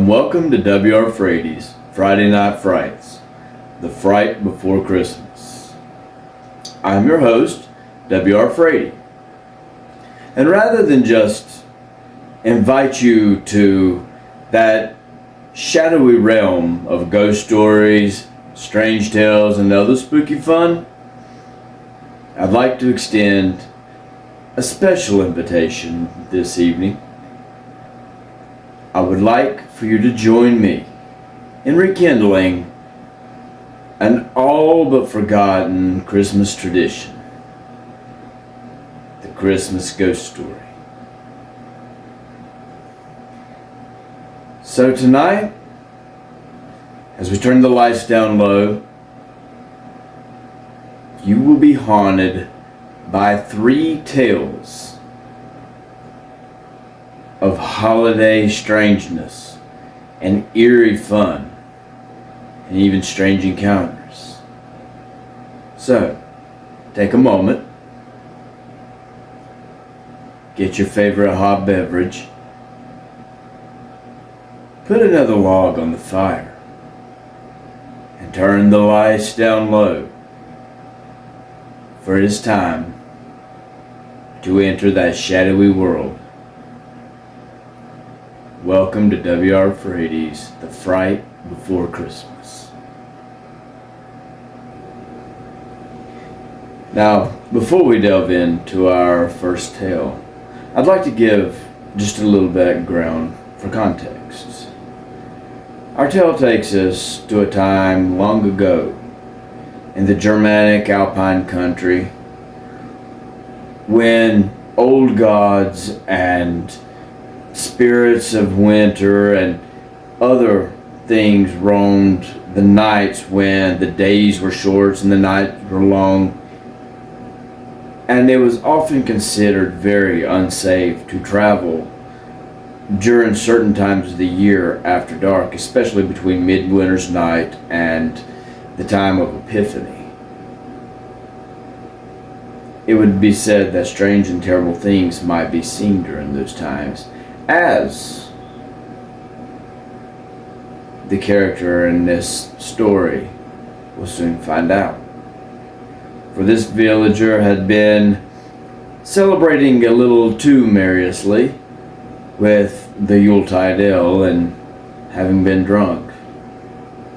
and welcome to W.R. Frady's Friday Night Frights, the fright before Christmas. I'm your host, W.R. Frady, and rather than just invite you to that shadowy realm of ghost stories, strange tales, and other spooky fun, I'd like to extend a special invitation this evening. I would like for you to join me in rekindling an all but forgotten Christmas tradition, the Christmas ghost story. So tonight, as we turn the lights down low, you will be haunted by 3 tales of holiday strangeness and eerie fun and even strange encounters. So, take a moment, get your favorite hot beverage, put another log on the fire, and turn the lights down low, for it is time to enter that shadowy world. Welcome to W.R. Frady's The Fright Before Christmas. Now, before we delve into our first tale, I'd like to give just a little background for context. Our tale takes us to a time long ago in the Germanic alpine country when old gods and spirits of winter and other things roamed the nights when the days were short and the nights were long, and it was often considered very unsafe to travel during certain times of the year after dark, especially between midwinter's night and the time of Epiphany. It would be said that strange and terrible things might be seen during those times, as the character in this story will soon find out. For this villager had been celebrating a little too merrily with the Yuletide ale, and having been drunk,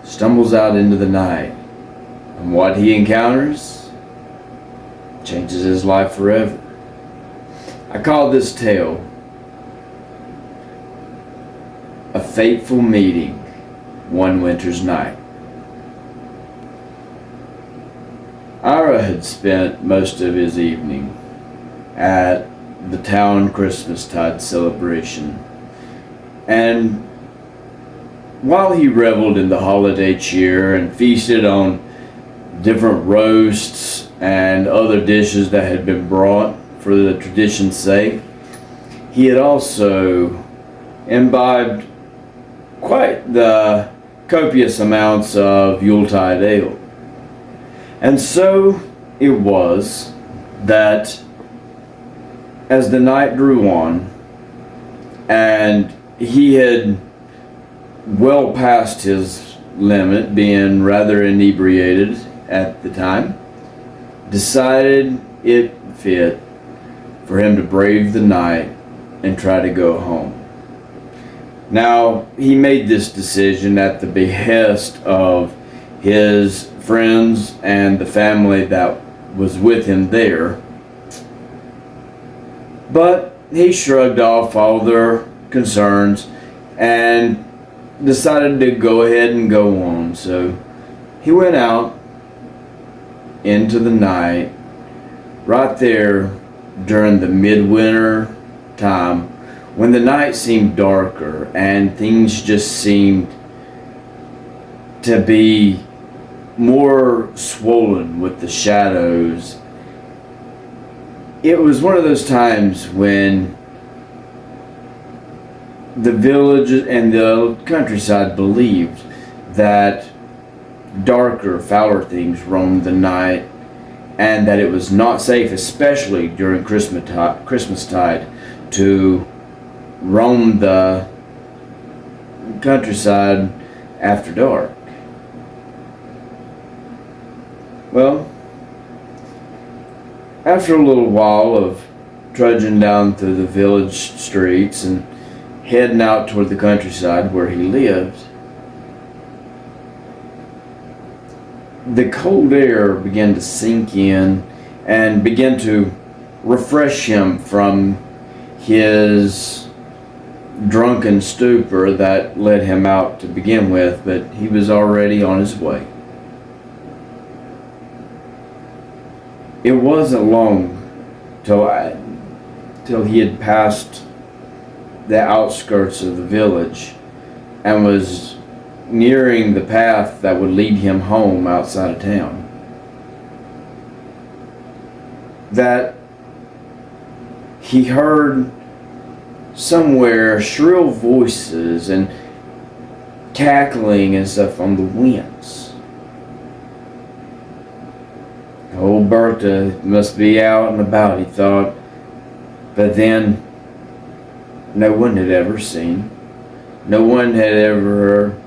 stumbles out into the night, and what he encounters changes his life forever. I call this tale A Fateful Meeting One Winter's Night. Ira had spent most of his evening at the town Christmastide celebration, and while he reveled in the holiday cheer and feasted on different roasts and other dishes that had been brought for the tradition's sake, he had also imbibed quite the copious amounts of Yuletide ale. And so it was that as the night drew on, and he had well past his limit, being rather inebriated at the time, decided it fit for him to brave the night and try to go home. Now, he made this decision at the behest of his friends and the family that was with him there, but he shrugged off all their concerns and decided to go ahead and go on. So he went out into the night, right there during the midwinter time, when the night seemed darker and things just seemed to be more swollen with the shadows. It was one of those times when the village and the countryside believed that darker, fouler things roamed the night, and that it was not safe, especially during Christmastide, to roam the countryside after dark. Well, after a little while of trudging down through the village streets and heading out toward the countryside where he lived, the cold air began to sink in and began to refresh him from his drunken stupor that led him out to begin with, but he was already on his way. It wasn't long till he had passed the outskirts of the village and was nearing the path that would lead him home outside of town, that he heard somewhere shrill voices and cackling and stuff on the winds. Old Bertha must be out and about, he thought, but then no one had ever seen. No one had ever.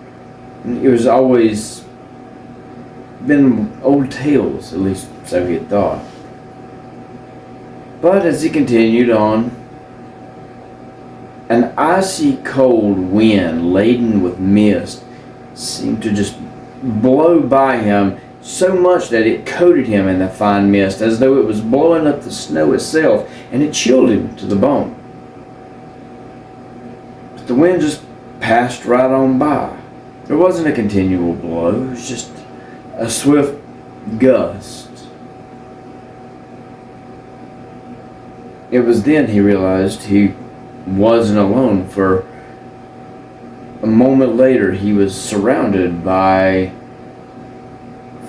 It was always been old tales, at least so he had thought. But as he continued on, an icy cold wind laden with mist seemed to just blow by him so much that it coated him in the fine mist as though it was blowing up the snow itself, and it chilled him to the bone. But the wind just passed right on by. There wasn't a continual blow, it was just a swift gust. It was then he realized he wasn't alone, for a moment later he was surrounded by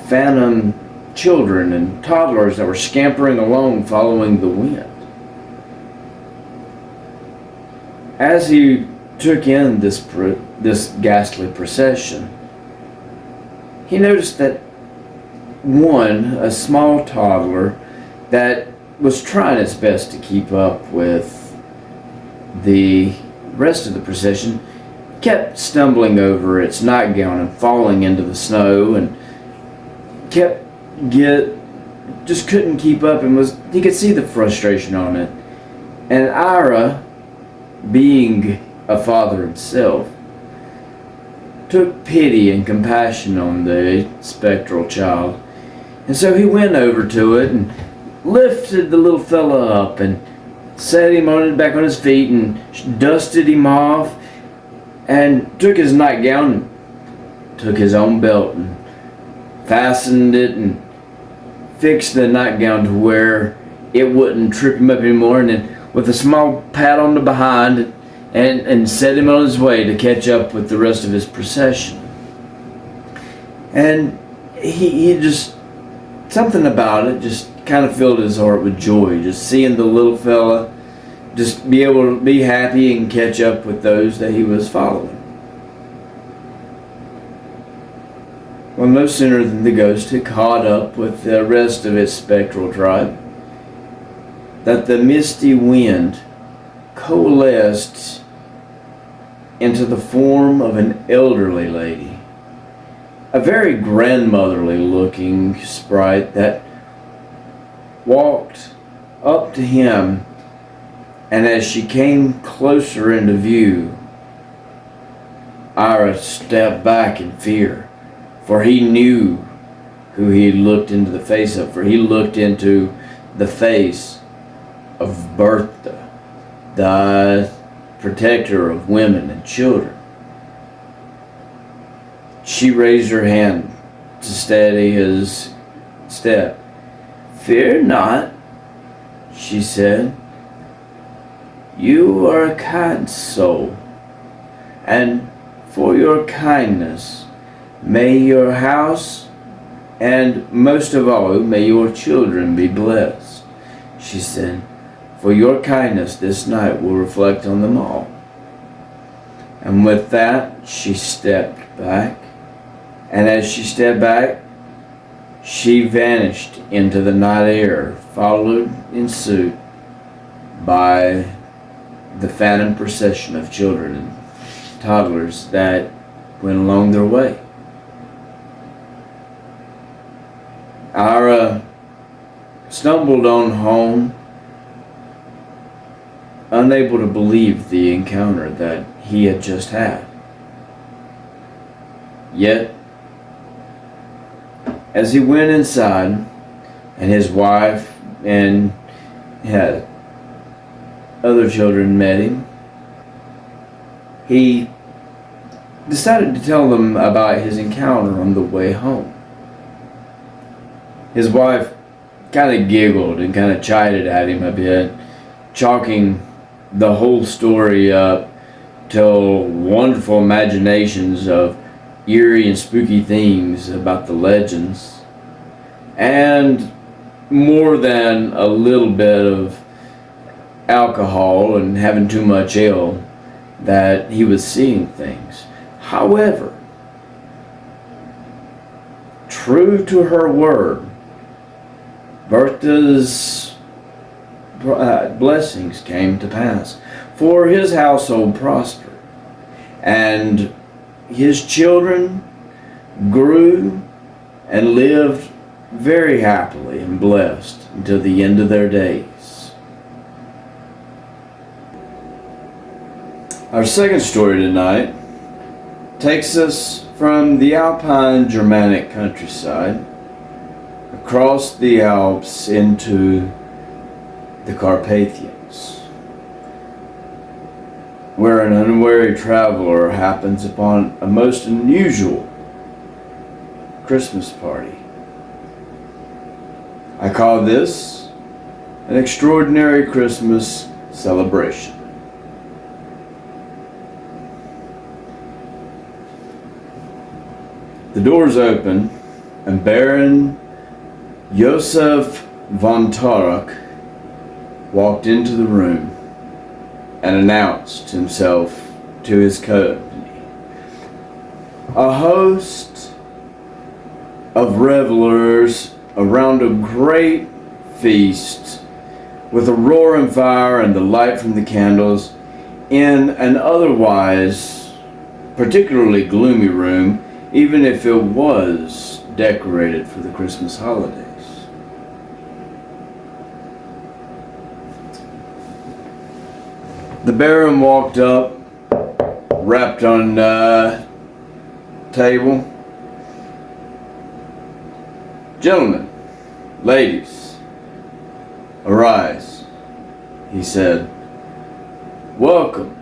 phantom children and toddlers that were scampering along following the wind. As he took in this ghastly procession, he noticed that one, a small toddler that was trying its best to keep up with the rest of the procession, kept stumbling over its nightgown and falling into the snow, and just couldn't keep up, and he could see the frustration on it. And Ira, being a father himself, took pity and compassion on the spectral child, and so he went over to it and lifted the little fella up and set him back on his feet and dusted him off, and took his nightgown and took his own belt and fastened it and fixed the nightgown to where it wouldn't trip him up anymore, and then with a small pat on the behind and set him on his way to catch up with the rest of his procession. And he just, something about it just kind of filled his heart with joy, just seeing the little fella just be able to be happy and catch up with those that he was following. Well, no sooner than the ghost had caught up with the rest of its spectral tribe, that the misty wind coalesced into the form of an elderly lady, a very grandmotherly looking sprite that walked up to him, and as she came closer into view, Ira stepped back in fear, for he knew who he had looked into the face of, for he looked into the face of Bertha, the protector of women and children. She raised her hand to steady his step. "Fear not," she said. "You are a kind soul, and for your kindness, may your house, and most of all, may your children be blessed," she said. "For your kindness this night will reflect on them all." And with that, she stepped back. And as she stepped back, she vanished into the night air, followed in suit by the phantom procession of children and toddlers that went along their way. Ira stumbled on home, unable to believe the encounter that he had just had. Yet, as he went inside, and his wife and had other children met him, he decided to tell them about his encounter on the way home. His wife kind of giggled and kind of chided at him a bit, chalking the whole story up to wonderful imaginations of eerie and spooky themes about the legends, and more than a little bit of alcohol and having too much ale, that he was seeing things. However, true to her word, Bertha's blessings came to pass, for his household prospered, and his children grew and lived very happily and blessed until the end of their days. Our second story tonight takes us from the alpine Germanic countryside across the Alps into the Carpathians, where an unwary traveler happens upon a most unusual Christmas party. I call this an extraordinary Christmas celebration. The doors open, and Baron Josef von Tarek walked into the room and announced himself to his company. A host of revelers around a great feast with a roaring fire and the light from the candles in an otherwise particularly gloomy room, even if it was decorated for the Christmas holidays. The Baron walked up, rapped on the table. "Gentlemen, ladies, arise," he said. "Welcome.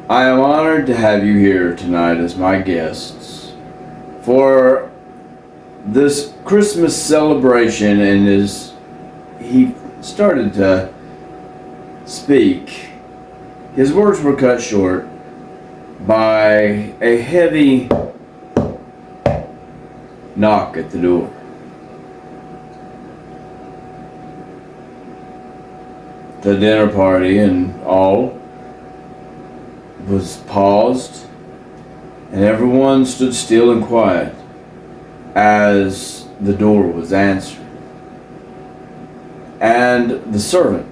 I am honored to have you here tonight as my guests for this Christmas celebration." And as he started to speak, his words were cut short by a heavy knock at the door. The dinner party and all was paused, and everyone stood still and quiet as the door was answered. And the servant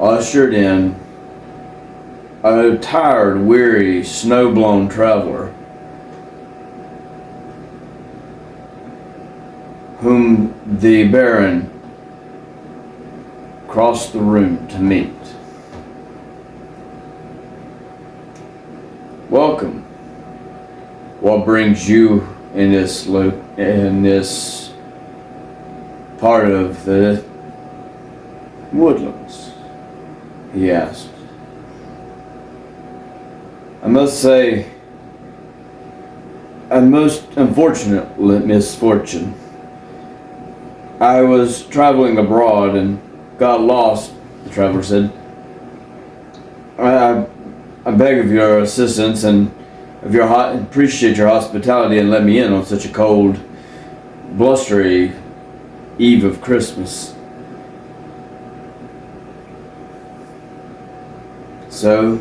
ushered in a tired, weary, snow-blown traveler whom the Baron crossed the room to meet. "Welcome. What brings you in this part of the woodlands?" he asked. "I must say, a most unfortunate misfortune. I was traveling abroad and got lost," the traveler said. I beg of your assistance and of your appreciate your hospitality and let me in on such a cold, blustery eve of Christmas. So,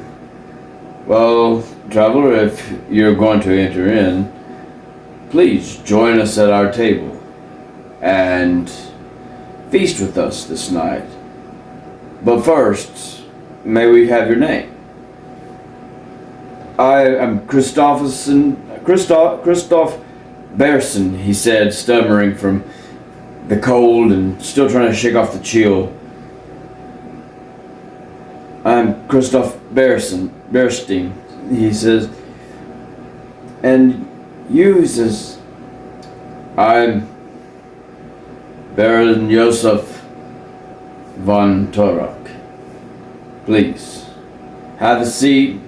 well, traveler, if you're going to enter in, please join us at our table and feast with us this night. But first, may we have your name?" I am Christoph Berson, he said, stammering from the cold and still trying to shake off the chill. I'm Christoph Berstein, he says. And you, he says, I'm Baron Joseph von Torak. Please, have a seat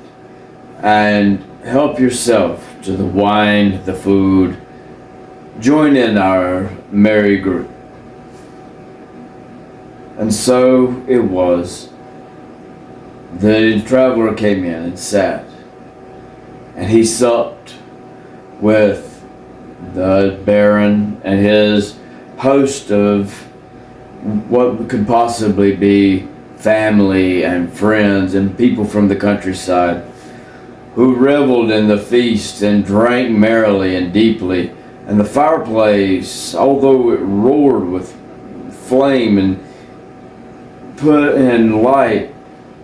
and help yourself to the wine, the food. Join in our merry group. And so it was. The traveler came in and sat, and he supped with the Baron and his host of what could possibly be family and friends and people from the countryside, who reveled in the feast and drank merrily and deeply. And the fireplace, although it roared with flame and put in light,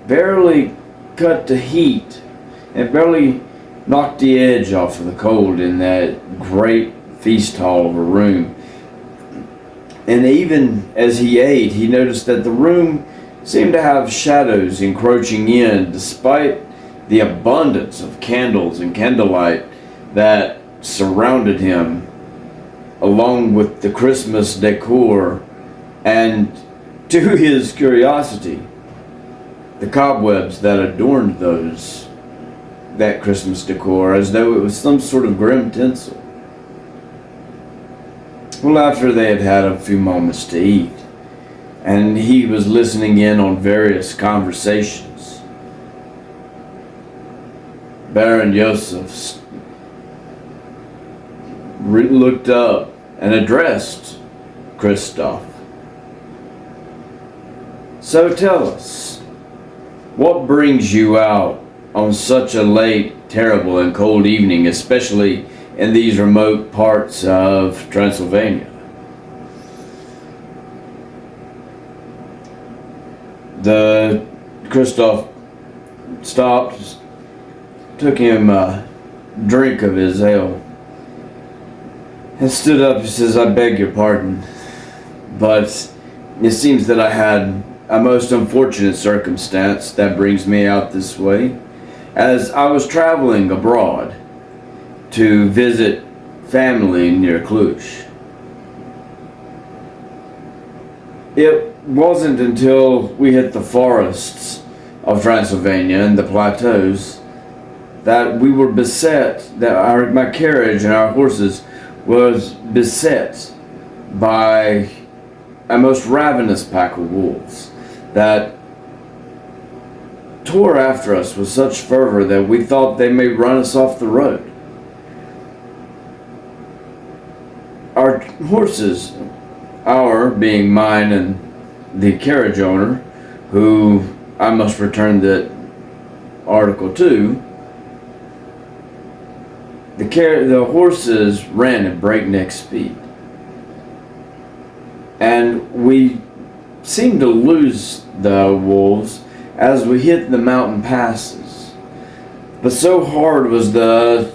barely cut the heat and barely knocked the edge off of the cold in that great feast hall of a room. And even as he ate, he noticed that the room seemed to have shadows encroaching in, despite the abundance of candles and candlelight that surrounded him, along with the Christmas decor, and to his curiosity, the cobwebs that adorned that Christmas decor, as though it was some sort of grim tinsel. Well, after they had had a few moments to eat, and he was listening in on various conversations, Baron Joseph looked up and addressed Christoph. So tell us, what brings you out on such a late, terrible, and cold evening, especially in these remote parts of Transylvania? The Christoph stopped, took him a drink of his ale, and stood up. He says, I beg your pardon, but it seems that I had a most unfortunate circumstance that brings me out this way, as I was traveling abroad to visit family near Cluj. It wasn't until we hit the forests of Transylvania and the plateaus that we were beset, that my carriage and our horses was beset by a most ravenous pack of wolves that tore after us with such fervor that we thought they may run us off the road. Our horses, our being mine and the carriage owner, who I must return that article to, the horses ran at breakneck speed, and we seemed to lose the wolves as we hit the mountain passes. But so hard was the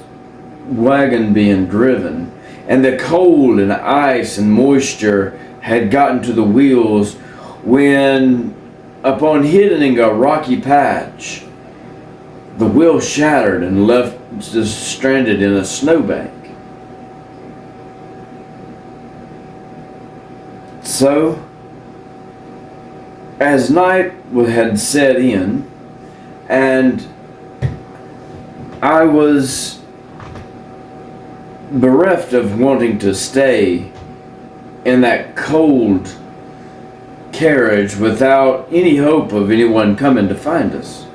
wagon being driven, and the cold and ice and moisture had gotten to the wheels, when, upon hitting a rocky patch, the wheel shattered and left us stranded in a snowbank. So, as night had set in, and I was bereft of wanting to stay in that cold carriage without any hope of anyone coming to find us,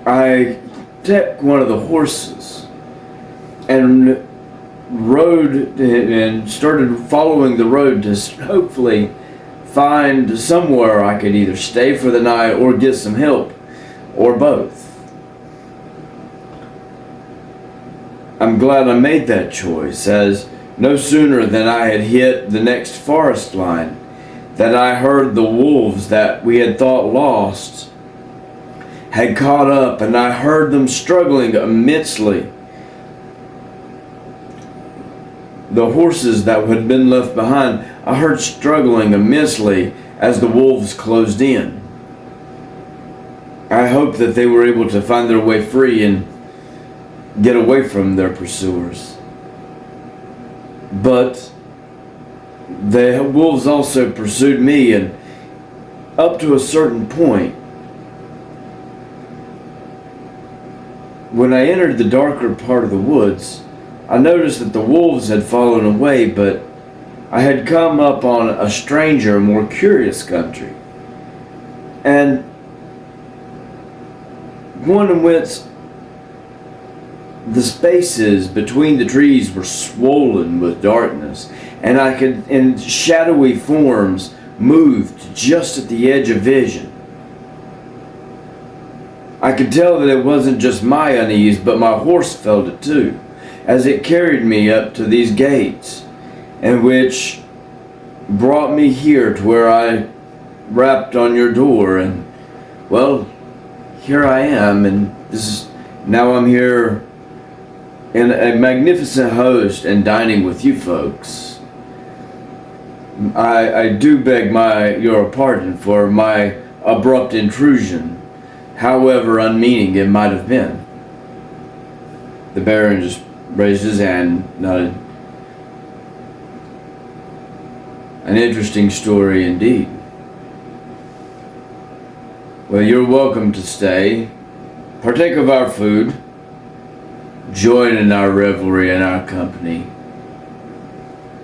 I took one of the horses and rode and started following the road to hopefully find somewhere I could either stay for the night or get some help, or both. I'm glad I made that choice, as no sooner than I had hit the next forest line that I heard the wolves that we had thought lost had caught up, and I heard them struggling immensely. The horses that had been left behind, I heard struggling immensely as the wolves closed in. I hoped that they were able to find their way free and get away from their pursuers. But the wolves also pursued me, and up to a certain point, when I entered the darker part of the woods, I noticed that the wolves had fallen away, but I had come up on a stranger, more curious country. And one in which the spaces between the trees were swollen with darkness, and shadowy forms moved just at the edge of vision. I could tell that it wasn't just my unease, but my horse felt it too, as it carried me up to these gates, and which brought me here to where I rapped on your door, and well, here I am, and now I'm here in a magnificent host and dining with you folks. I do beg your pardon for my abrupt intrusion, however unmeaning it might have been. The Baron just raised his hand, nodded. An interesting story indeed. Well, you're welcome to stay, partake of our food, join in our revelry and our company.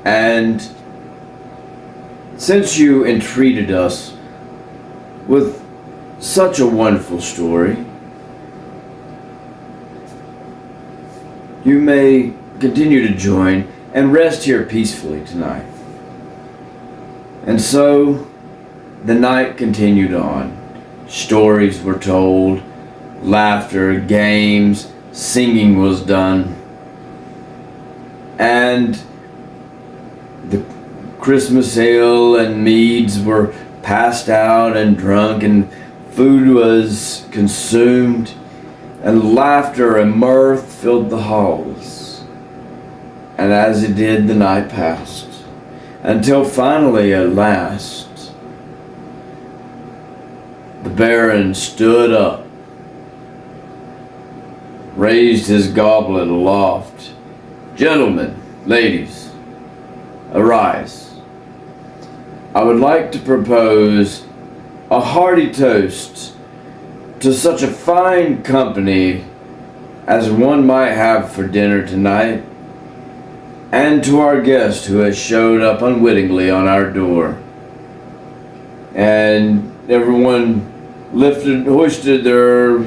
And since you entreated us with such a wonderful story, you may continue to join and rest here peacefully tonight. And so the night continued on. Stories were told, laughter, games, singing was done, and the Christmas ale and meads were passed out and drunk, and food was consumed, and laughter and mirth filled the halls. And as it did, the night passed, until finally, at last, the Baron stood up, raised his goblet aloft. Gentlemen, ladies, arise. I would like to propose a hearty toast to such a fine company as one might have for dinner tonight, and to our guest who has showed up unwittingly on our door. And everyone hoisted their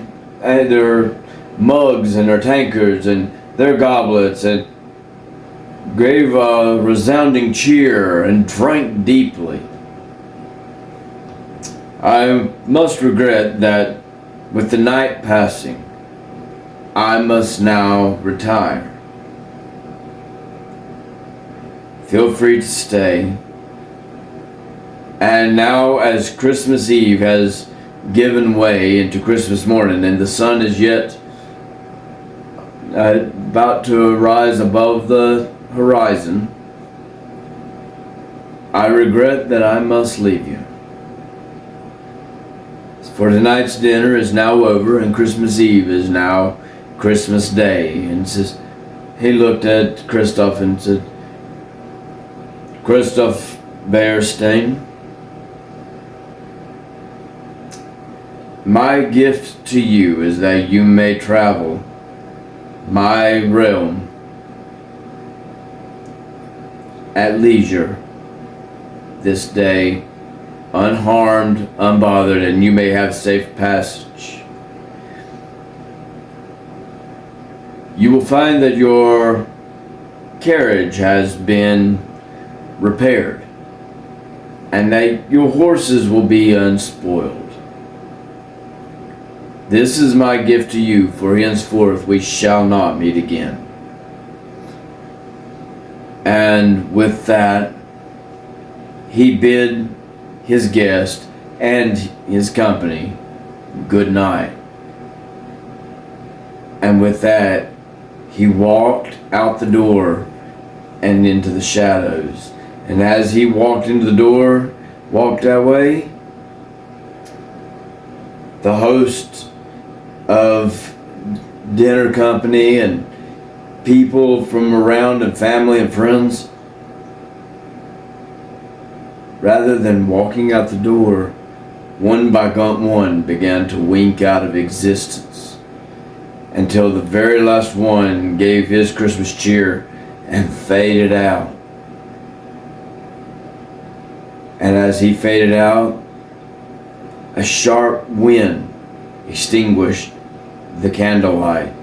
mugs and their tankards and their goblets, and gave a resounding cheer and drank deeply. I must regret that with the night passing, I must now retire. Feel free to stay. And now, as Christmas Eve has given way into Christmas morning, and the sun is yet about to rise above the horizon, I regret that I must leave you. For tonight's dinner is now over, and Christmas Eve is now Christmas Day. And he looked at Christoph and said, Christoph Bearstein, my gift to you is that you may travel my realm at leisure this day, unharmed, unbothered, and you may have safe passage. You will find that your carriage has been repaired, and that your horses will be unspoiled. This is my gift to you, for henceforth we shall not meet again. And with that, he bid his guest and his company good night. And with that, he walked out the door and into the shadows. And as he walked into the door, walked that way, the host of dinner company and people from around and family and friends, rather than walking out the door, one by one began to wink out of existence until the very last one gave his Christmas cheer and faded out. And as he faded out, a sharp wind extinguished the candlelight,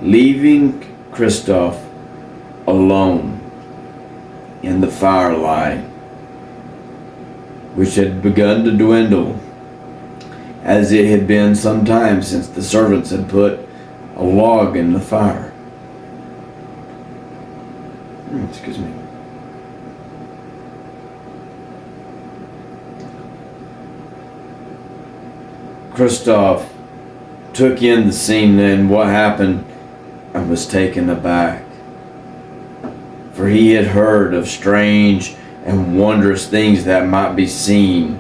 leaving Christoph alone in the firelight, which had begun to dwindle, as it had been some time since the servants had put a log in the fire. Excuse me. Christoph took in the scene and what happened and was taken aback. For he had heard of strange and wondrous things that might be seen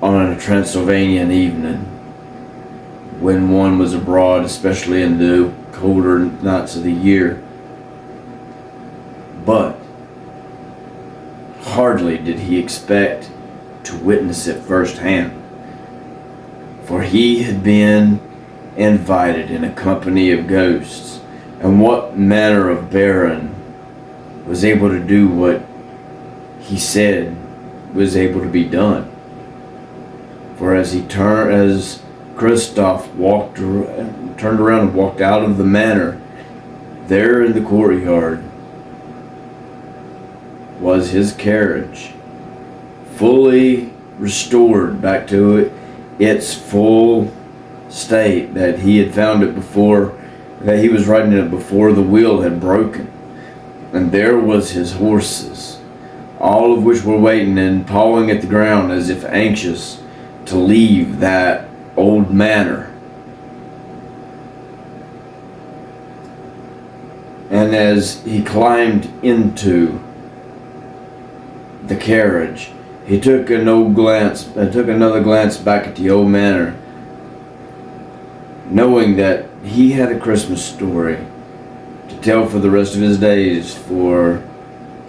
on a Transylvanian evening when one was abroad, especially in the colder nights of the year. But hardly did he expect to witness it firsthand, for he had been invited in a company of ghosts, and what manner of baron was able to do what he said was able to be done. For as Christoph turned around and walked out of the manor, there in the courtyard was his carriage, fully restored back to its full state that he had found it before, that he was riding it before the wheel had broken. And there was his horses, all of which were waiting and pawing at the ground as if anxious to leave that old manor. And as he climbed into the carriage, he took another glance back at the old manor, knowing that he had a Christmas story to tell for the rest of his days, for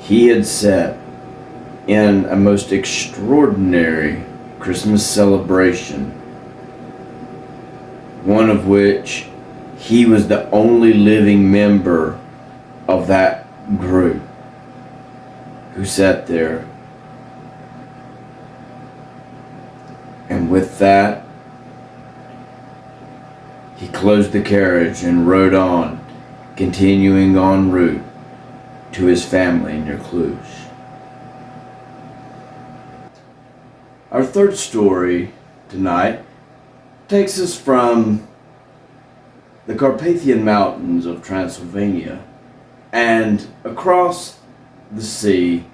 he had sat in a most extraordinary Christmas celebration, one of which he was the only living member of that group who sat there. And with that, he closed the carriage and rode on, continuing en route to his family near Cluj. Our third story tonight takes us from the Carpathian Mountains of Transylvania and across the sea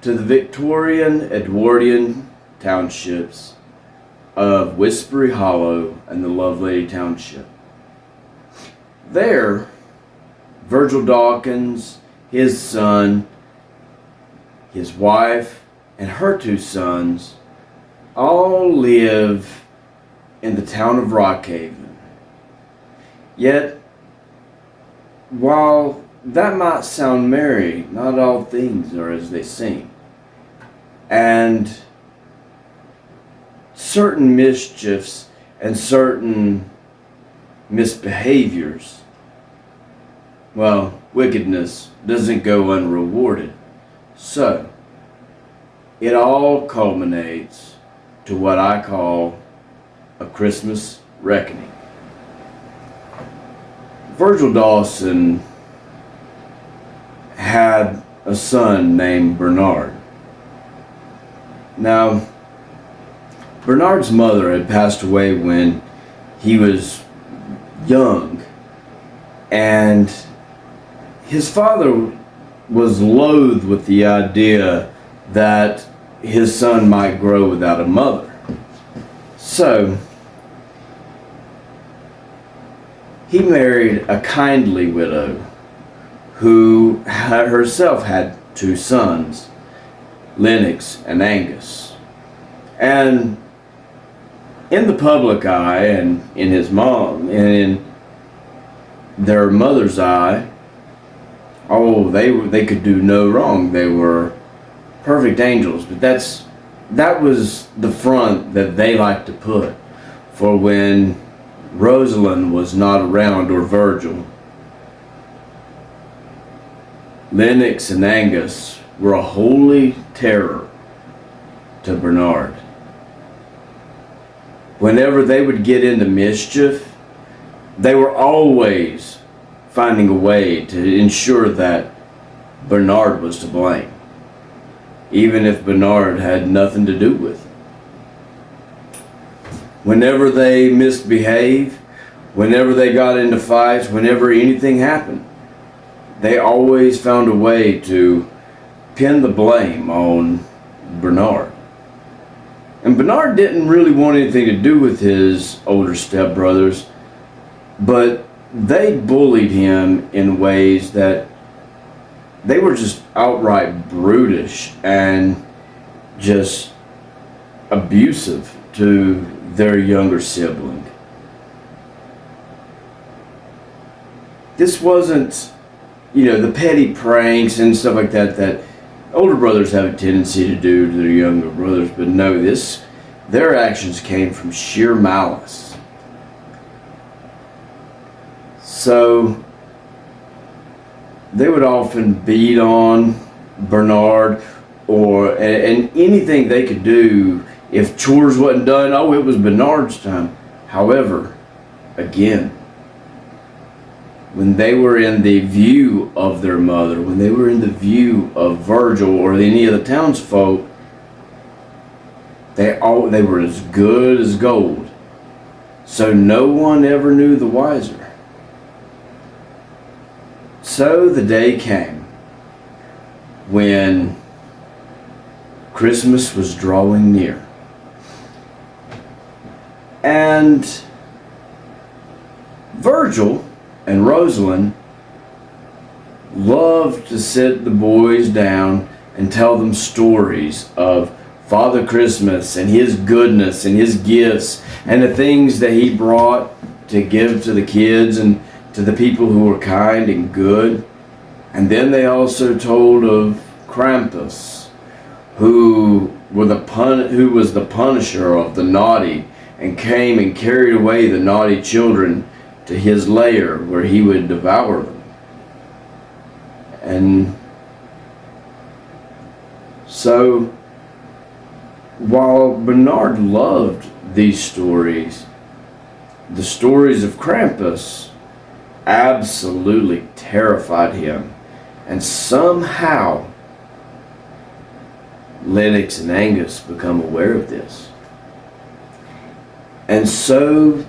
to the Victorian Edwardian townships of Whispery Hollow and the Lovelady Township. There, Virgil Dawkins, his son, his wife, and her two sons all live in the town of Rockhaven. Yet, while that might sound merry, not all things are as they seem. And certain mischiefs and certain misbehaviors, well, wickedness doesn't go unrewarded. So, it all culminates to what I call a Christmas reckoning. Virgil Dawson had a son named Bernard. Now, Bernard's mother had passed away when he was young, and his father was loath with the idea that his son might grow without a mother. So, he married a kindly widow who herself had 2 sons, Lennox and Angus. And in the public eye, and in his mom, and in their mother's eye, they could do no wrong. They were perfect angels. But that was the front that they liked to put for when Rosalind was not around, or Virgil. Lennox and Angus were a holy terror to Bernard. Whenever they would get into mischief, they were always finding a way to ensure that Bernard was to blame, even if Bernard had nothing to do with it. Whenever they misbehaved, whenever they got into fights, whenever anything happened, they always found a way to pin the blame on Bernard. And Bernard didn't really want anything to do with his older stepbrothers, but they bullied him in ways that they were just outright brutish and just abusive to their younger sibling. This wasn't, the petty pranks and stuff like that older brothers have a tendency to do to their younger brothers, but no, their actions came from sheer malice. So they would often beat on Bernard, and anything they could do. If chores wasn't done, it was Bernard's time. However, again, when they were in the view of their mother, when they were in the view of Virgil or any of the townsfolk, they were as good as gold. So no one ever knew the wiser. So the day came when Christmas was drawing near. And Virgil and Rosalind loved to sit the boys down and tell them stories of Father Christmas and his goodness and his gifts and the things that he brought to give to the kids and to the people who were kind and good. And then they also told of Krampus, who was the punisher of the naughty, and came and carried away the naughty children to his lair where he would devour them. And so, while Bernard loved these stories, the stories of Krampus absolutely terrified him. And somehow, Lennox and Angus become aware of this. And so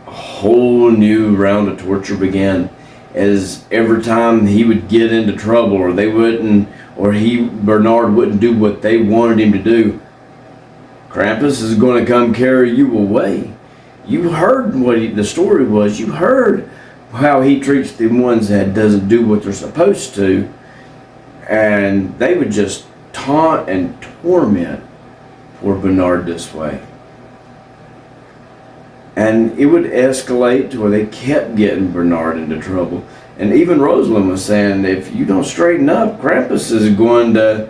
a whole new round of torture began, as every time he would get into trouble, or Bernard wouldn't do what they wanted him to do, Krampus is going to come carry you away. You heard what the story was. You heard how he treats the ones that doesn't do what they're supposed to. And they would just taunt and torment poor Bernard this way. And it would escalate to where they kept getting Bernard into trouble. And even Rosalind was saying, if you don't straighten up, Krampus is going to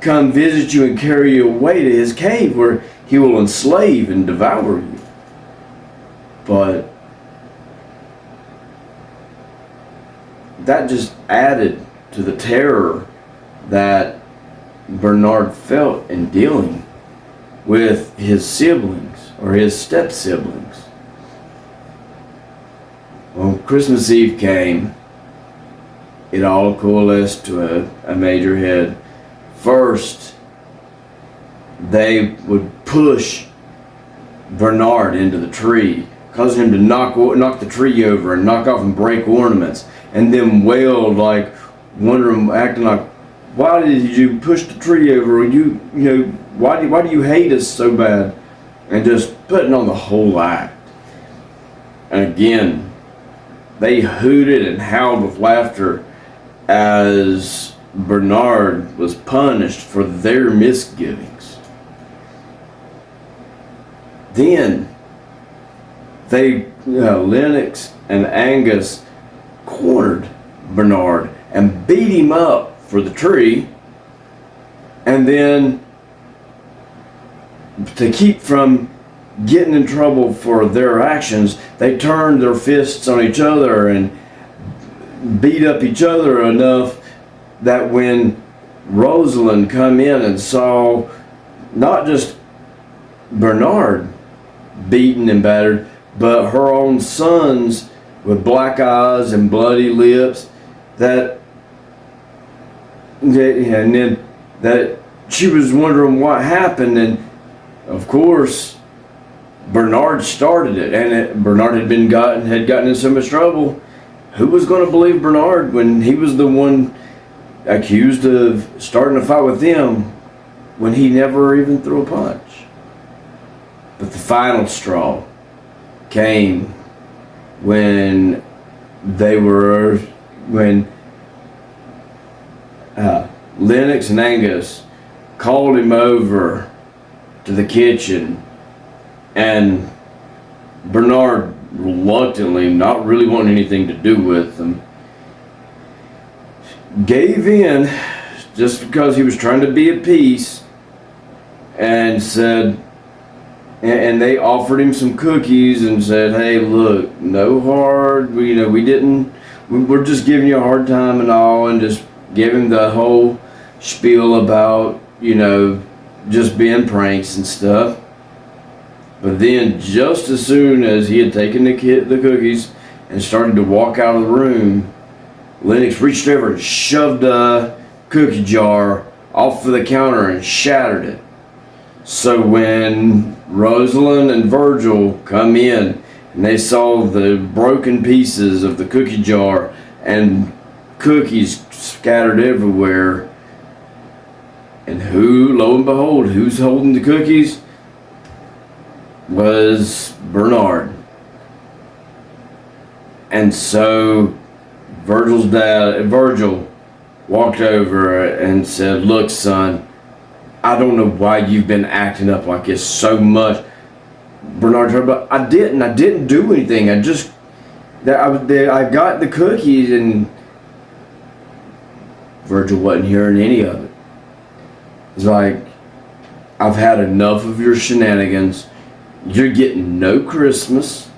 come visit you and carry you away to his cave where he will enslave and devour you. But that just added to the terror that Bernard felt in dealing with his siblings, or his step-siblings. When Christmas Eve came, it all coalesced to a major head. First, they would push Bernard into the tree, causing him to knock the tree over and knock off and break ornaments, and then wailed like, wondering, acting like, why did you push the tree over? Why do you hate us so bad? And just putting on the whole act. And again, They hooted and howled with laughter as Bernard was punished for their misgivings. Then Lennox and Angus cornered Bernard and beat him up for the tree, and then to keep from getting in trouble for their actions, they turned their fists on each other and beat up each other enough that when Rosalind come in and saw not just Bernard beaten and battered, but her own sons with black eyes and bloody lips, and then that she was wondering what happened, and of course Bernard started it, and Bernard had gotten in so much trouble. Who was going to believe Bernard when he was the one accused of starting a fight with them when he never even threw a punch? But the final straw came when Lennox and Angus called him over to the kitchen, and Bernard reluctantly, not really wanting anything to do with them, gave in just because he was trying to be at peace, and said, and they offered him some cookies and said, hey, look, no hard, we're just giving you a hard time and all, and just give him the whole spiel about, just being pranks and stuff. But then just as soon as he had taken the cookies and started to walk out of the room, Lennox reached over and shoved a cookie jar off of the counter and shattered it. So when Rosalind and Virgil come in and they saw the broken pieces of the cookie jar and cookies scattered everywhere, and lo and behold, who's holding the cookies? Was Bernard. And so Virgil walked over and said, look, son, I don't know why you've been acting up like this so much. Bernard told him, but I didn't do anything. I got the cookies, and Virgil wasn't hearing any of it. It's like, I've had enough of your shenanigans. You're getting no Christmas,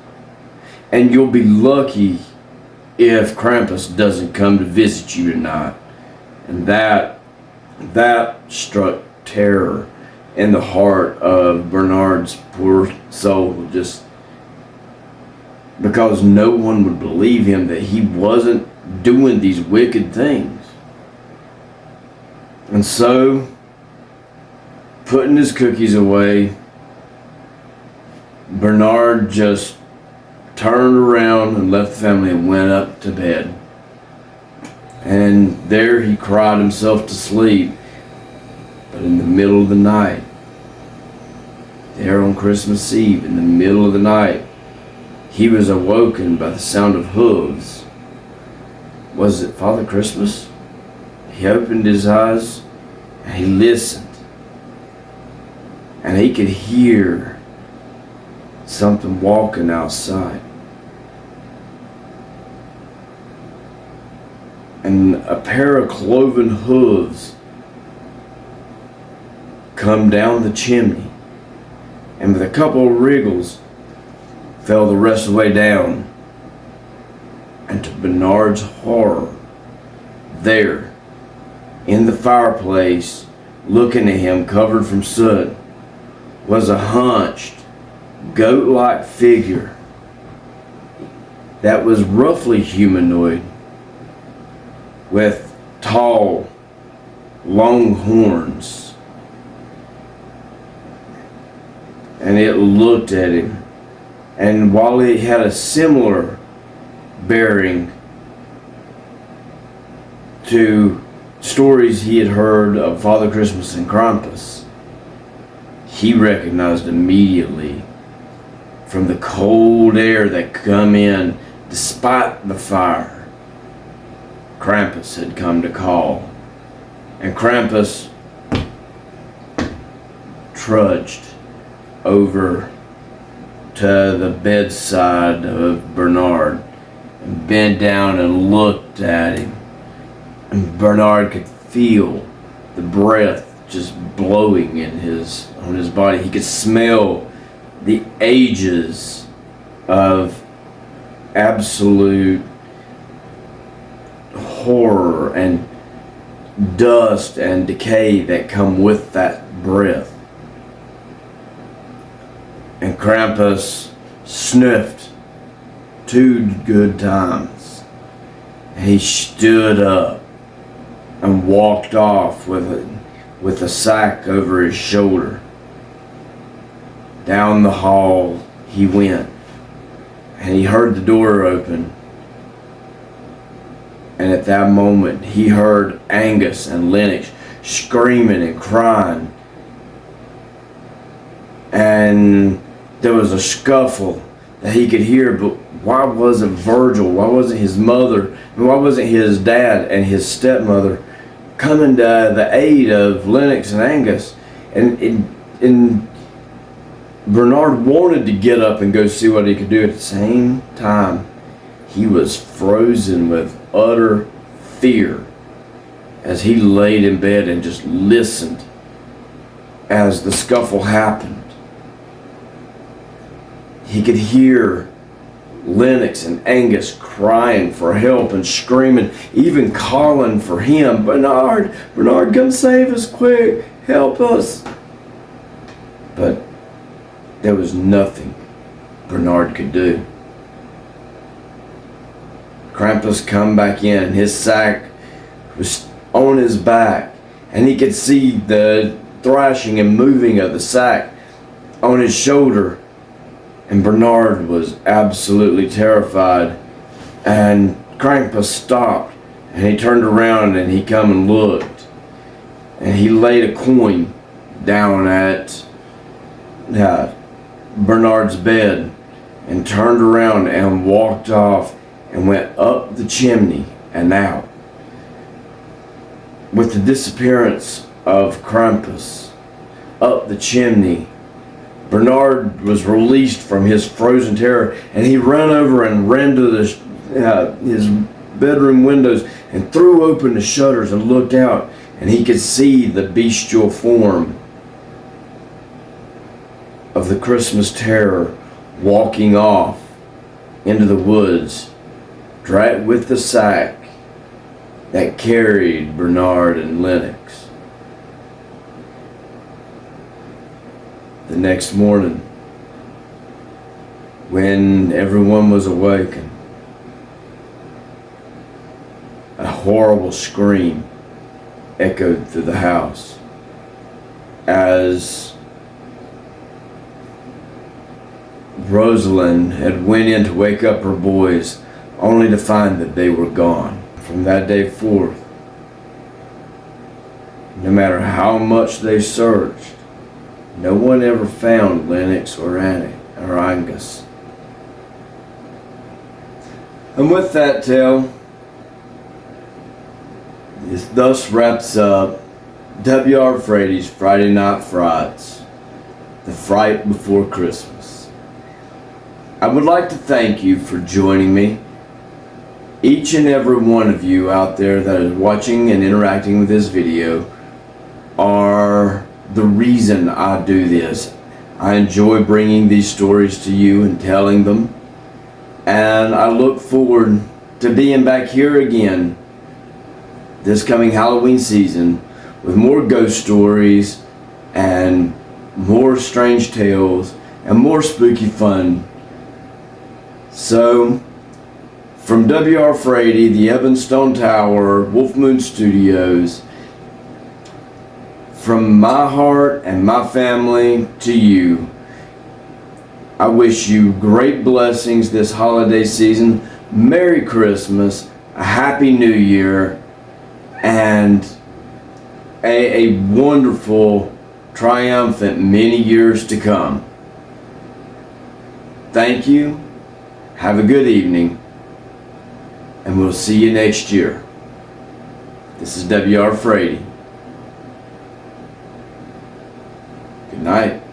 and you'll be lucky if Krampus doesn't come to visit you tonight. And that struck terror in the heart of Bernard's poor soul, just because no one would believe him that he wasn't doing these wicked things. And so, putting his cookies away, Bernard just turned around and left the family and went up to bed. And there he cried himself to sleep. But in the middle of the night, there on Christmas Eve, in the middle of the night, he was awoken by the sound of hooves. Was it Father Christmas? He opened his eyes and he listened. And he could hear something walking outside. And a pair of cloven hooves come down the chimney, and with a couple of wriggles fell the rest of the way down. And to Bernard's horror, there in the fireplace, looking at him covered from soot, was a hunched, goat-like figure that was roughly humanoid, with tall, long horns. And it looked at him, and while it had a similar bearing to stories he had heard of Father Christmas and Krampus, he recognized immediately from the cold air that come in despite the fire, Krampus had come to call. And Krampus trudged over to the bedside of Bernard and bent down and looked at him. And Bernard could feel the breath just blowing on his body. He could smell the ages of absolute horror and dust and decay that come with that breath. And Krampus sniffed 2 good times. He stood up and walked off with a sack over his shoulder. Down the hall he went, and he heard the door open. And at that moment he heard Angus and Lennox screaming and crying. And there was a scuffle that he could hear, but why wasn't Virgil, why wasn't his mother, and why wasn't his dad and his stepmother coming to the aid of Lennox and Angus? And Bernard wanted to get up and go see what he could do. At the same time, he was frozen with utter fear as he laid in bed and just listened as the scuffle happened. He could hear Lennox and Angus crying for help and screaming, even calling for him. Bernard, come save us quick, help us. But there was nothing Bernard could do. Krampus come back in. His sack was on his back, and he could see the thrashing and moving of the sack on his shoulder. And Bernard was absolutely terrified. And Krampus stopped, and he turned around and he come and looked. And he laid a coin down at Bernard's bed and turned around and walked off and went up the chimney and out. With the disappearance of Krampus up the chimney, Bernard was released from his frozen terror, and he ran over and ran to his bedroom windows and threw open the shutters and looked out, and he could see the bestial form of the Christmas terror walking off into the woods, right with the sack that carried Bernard and Lennox. The next morning, when everyone was awakened, a horrible scream echoed through the house as Rosalind had went in to wake up her boys, only to find that they were gone. From that day forth, no matter how much they searched, no one ever found Lennox or Angus. And with that tale, this thus wraps up W.R. Frady's Friday Night Frights, The Fright Before Christmas. I would like to thank you for joining me. Each and every one of you out there that is watching and interacting with this video are the reason I do this. I enjoy bringing these stories to you and telling them, and I look forward to being back here again this coming Halloween season with more ghost stories and more strange tales and more spooky fun. So, from W.R. Frady, the Evanstone Tower, Wolf Moon Studios, from my heart and my family to you, I wish you great blessings this holiday season. Merry Christmas, a Happy New Year, and a wonderful, triumphant many years to come. Thank you. Have a good evening. And we'll see you next year. This is W.R. Frady. Good night.